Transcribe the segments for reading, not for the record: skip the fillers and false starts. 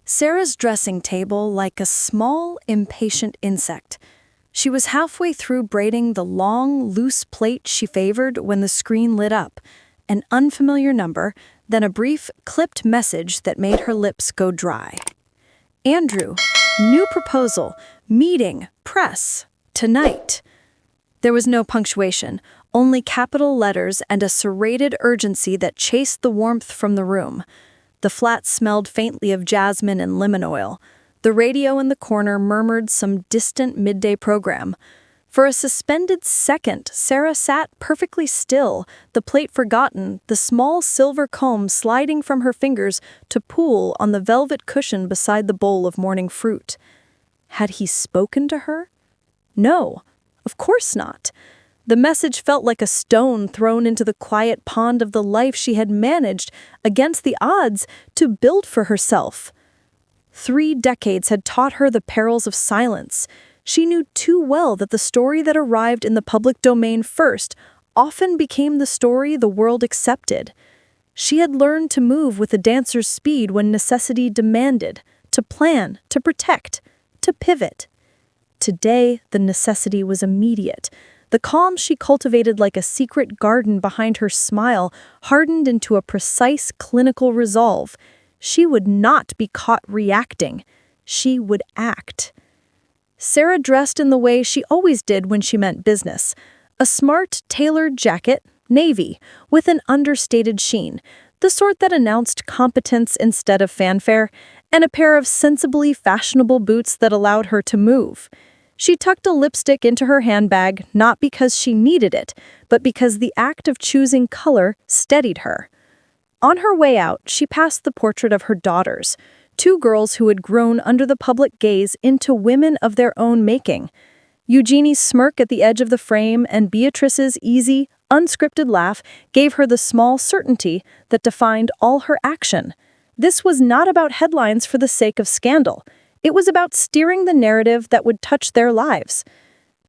Sarah's dressing table like a small, impatient insect. She was halfway through braiding the long, loose plait she favored when the screen lit up. An unfamiliar number, then a brief, clipped message that made her lips go dry. Andrew, new proposal, meeting, press, tonight. There was no punctuation, only capital letters and a serrated urgency that chased the warmth from the room. The flat smelled faintly of jasmine and lemon oil. The radio in the corner murmured some distant midday program. For a suspended second, Sarah sat perfectly still, the plate forgotten, the small silver comb sliding from her fingers to pool on the velvet cushion beside the bowl of morning fruit. Had he spoken to her? No, of course not. The message felt like a stone thrown into the quiet pond of the life she had managed, against the odds, to build for herself. 3 decades had taught her the perils of silence. She knew too well that the story that arrived in the public domain first often became the story the world accepted. She had learned to move with a dancer's speed when necessity demanded, to plan, to protect, to pivot. Today, the necessity was immediate. The calm she cultivated like a secret garden behind her smile hardened into a precise clinical resolve. She would not be caught reacting. She would act. Sarah dressed in the way she always did when she meant business. A smart, tailored jacket, navy, with an understated sheen, the sort that announced competence instead of fanfare, and a pair of sensibly fashionable boots that allowed her to move. She tucked a lipstick into her handbag, not because she needed it, but because the act of choosing color steadied her. On her way out, she passed the portrait of her daughters, 2 girls who had grown under the public gaze into women of their own making. Eugenie's smirk at the edge of the frame and Beatrice's easy, unscripted laugh gave her the small certainty that defined all her action. This was not about headlines for the sake of scandal. It was about steering the narrative that would touch their lives.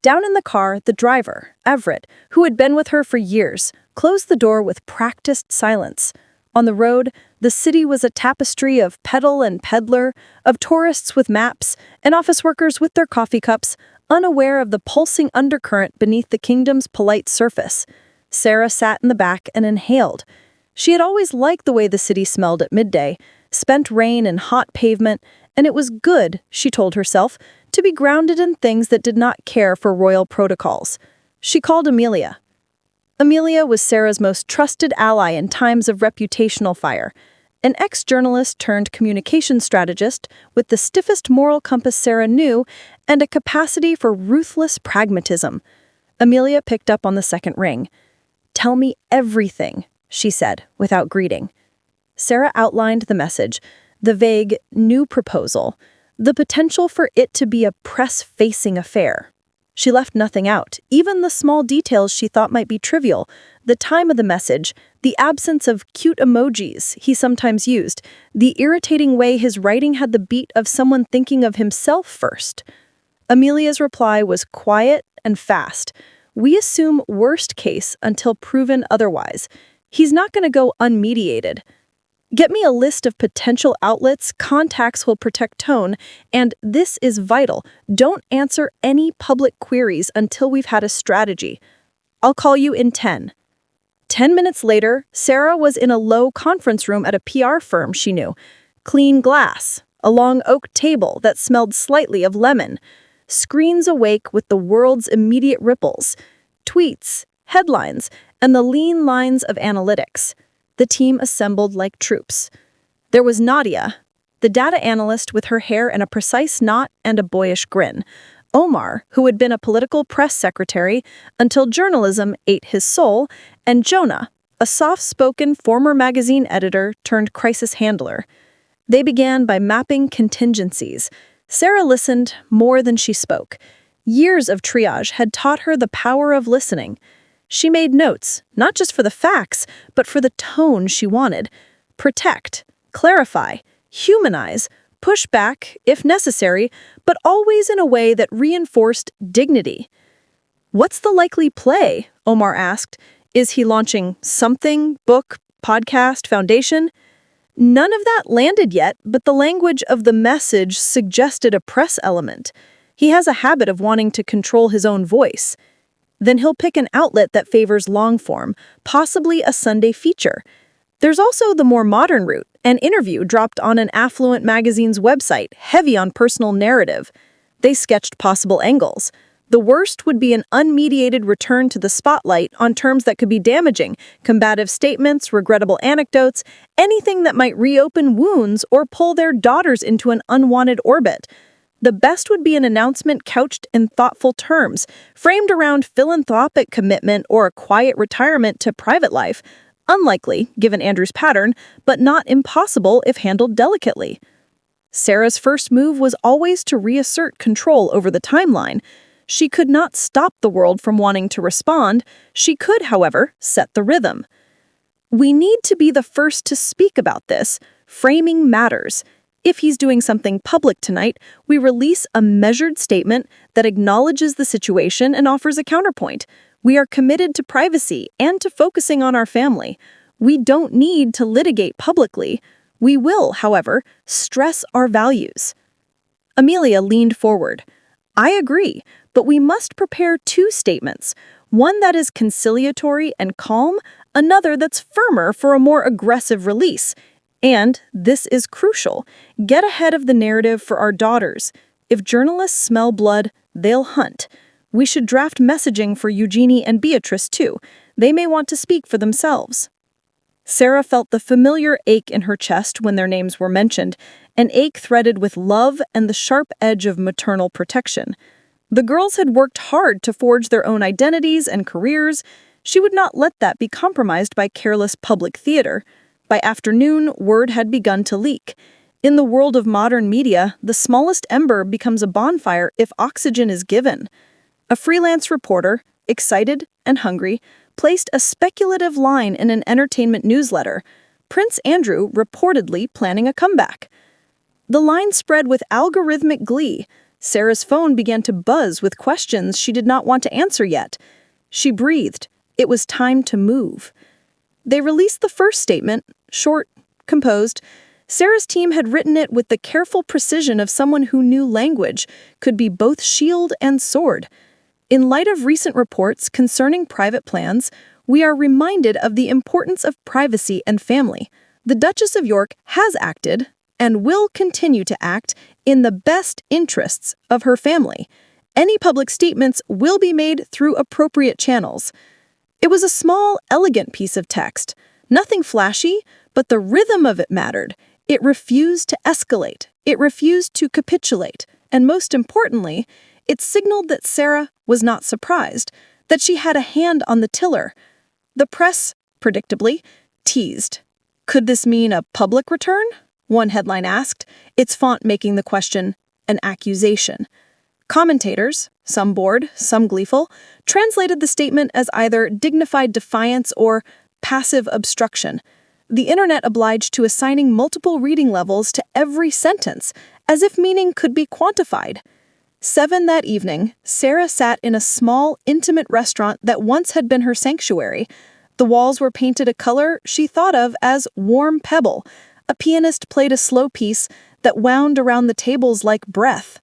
Down in the car, the driver, Everett, who had been with her for years, closed the door with practiced silence. On the road, the city was a tapestry of peddle and peddler, of tourists with maps, and office workers with their coffee cups, unaware of the pulsing undercurrent beneath the kingdom's polite surface. Sarah sat in the back and inhaled. She had always liked the way the city smelled at midday, spent rain and hot pavement, and it was good, she told herself, to be grounded in things that did not care for royal protocols. She called Amelia. Amelia was Sarah's most trusted ally in times of reputational fire, an ex-journalist turned communication strategist with the stiffest moral compass Sarah knew and a capacity for ruthless pragmatism. Amelia picked up on the second ring. "Tell me everything," she said, without greeting. Sarah outlined the message, the vague, new proposal, the potential for it to be a press-facing affair. She left nothing out, even the small details she thought might be trivial, the time of the message, the absence of cute emojis he sometimes used, the irritating way his writing had the beat of someone thinking of himself first. Amelia's reply was quiet and fast. "We assume worst case until proven otherwise. He's not going to go unmediated. Get me a list of potential outlets, contacts will protect tone, and this is vital. Don't answer any public queries until we've had a strategy. I'll call you in 10. 10 minutes later, Sarah was in a low conference room at a PR firm she knew. Clean glass, a long oak table that smelled slightly of lemon, screens awake with the world's immediate ripples, tweets, headlines, and the lean lines of analytics. The team assembled like troops. There was Nadia, the data analyst with her hair in a precise knot and a boyish grin. Omar, who had been a political press secretary until journalism ate his soul, and Jonah, a soft-spoken former magazine editor turned crisis handler. They began by mapping contingencies. Sarah listened more than she spoke. Years of triage had taught her the power of listening. She made notes, not just for the facts, but for the tone she wanted. Protect, clarify, humanize, push back, if necessary, but always in a way that reinforced dignity. "What's the likely play?" Omar asked. "Is he launching something, book, podcast, foundation?" None of that landed yet, but the language of the message suggested a press element. He has a habit of wanting to control his own voice. Then he'll pick an outlet that favors long form, possibly a Sunday feature. There's also the more modern route, an interview dropped on an affluent magazine's website, heavy on personal narrative. They sketched possible angles. The worst would be an unmediated return to the spotlight on terms that could be damaging, combative statements, regrettable anecdotes, anything that might reopen wounds or pull their daughters into an unwanted orbit. The best would be an announcement couched in thoughtful terms, framed around philanthropic commitment or a quiet retirement to private life. Unlikely, given Andrew's pattern, but not impossible if handled delicately. Sarah's first move was always to reassert control over the timeline. She could not stop the world from wanting to respond. She could, however, set the rhythm. We need to be the first to speak about this. Framing matters. If he's doing something public tonight, we release a measured statement that acknowledges the situation and offers a counterpoint. We are committed to privacy and to focusing on our family. We don't need to litigate publicly. We will, however, stress our values. Amelia leaned forward. I agree, but we must prepare two statements, one that is conciliatory and calm, another that's firmer for a more aggressive release. And, this is crucial, get ahead of the narrative for our daughters. If journalists smell blood, they'll hunt. We should draft messaging for Eugenie and Beatrice, too. They may want to speak for themselves. Sarah felt the familiar ache in her chest when their names were mentioned, an ache threaded with love and the sharp edge of maternal protection. The girls had worked hard to forge their own identities and careers. She would not let that be compromised by careless public theater. By afternoon, word had begun to leak. In the world of modern media, the smallest ember becomes a bonfire if oxygen is given. A freelance reporter, excited and hungry, placed a speculative line in an entertainment newsletter. Prince Andrew reportedly planning a comeback. The line spread with algorithmic glee. Sarah's phone began to buzz with questions she did not want to answer yet. She breathed. It was time to move. They released the first statement, short, composed. Sarah's team had written it with the careful precision of someone who knew language could be both shield and sword. In light of recent reports concerning private plans, we are reminded of the importance of privacy and family. The Duchess of York has acted, and will continue to act, in the best interests of her family. Any public statements will be made through appropriate channels. It was a small, elegant piece of text. Nothing flashy, but the rhythm of it mattered. It refused to escalate. It refused to capitulate. And most importantly, it signaled that Sarah was not surprised, that she had a hand on the tiller. The press, predictably, teased. Could this mean a public return? One headline asked, its font making the question an accusation. Commentators, some bored, some gleeful, translated the statement as either dignified defiance or passive obstruction. The internet obliged to assigning multiple reading levels to every sentence, as if meaning could be quantified. 7 that evening, Sarah sat in a small, intimate restaurant that once had been her sanctuary. The walls were painted a color she thought of as warm pebble. A pianist played a slow piece that wound around the tables like breath.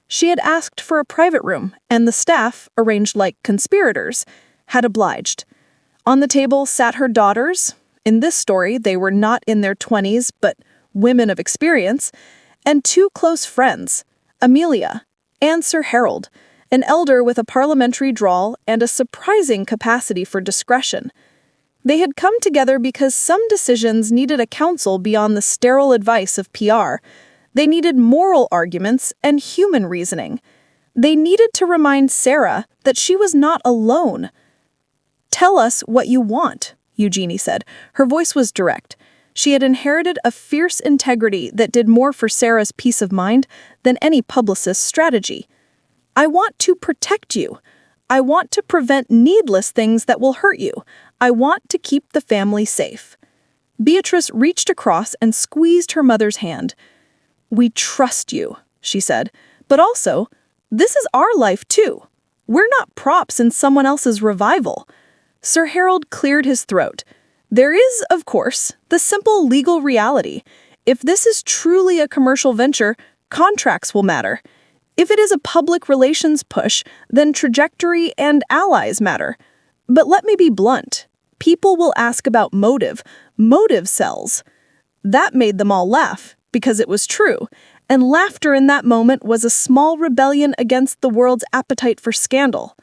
She had asked for a private room, and the staff, arranged like conspirators, had obliged. On the table sat her daughters. In this story, they were not in their 20s, but women of experience, and 2 close friends, Amelia and Sir Harold, an elder with a parliamentary drawl and a surprising capacity for discretion. They had come together because some decisions needed a counsel beyond the sterile advice of PR. They needed moral arguments and human reasoning. They needed to remind Sarah that she was not alone. "Tell us what you want," Eugenie said. Her voice was direct. She had inherited a fierce integrity that did more for Sarah's peace of mind than any publicist's strategy. "I want to protect you. I want to prevent needless things that will hurt you. I want to keep the family safe." Beatrice reached across and squeezed her mother's hand. "We trust you," she said, "but also, this is our life too. We're not props in someone else's revival." Sir Harold cleared his throat. There is, of course, the simple legal reality. If this is truly a commercial venture, contracts will matter. If it is a public relations push, then trajectory and allies matter. But let me be blunt. People will ask about motive. Motive sells. That made them all laugh, because it was true. And laughter in that moment was a small rebellion against the world's appetite for scandal.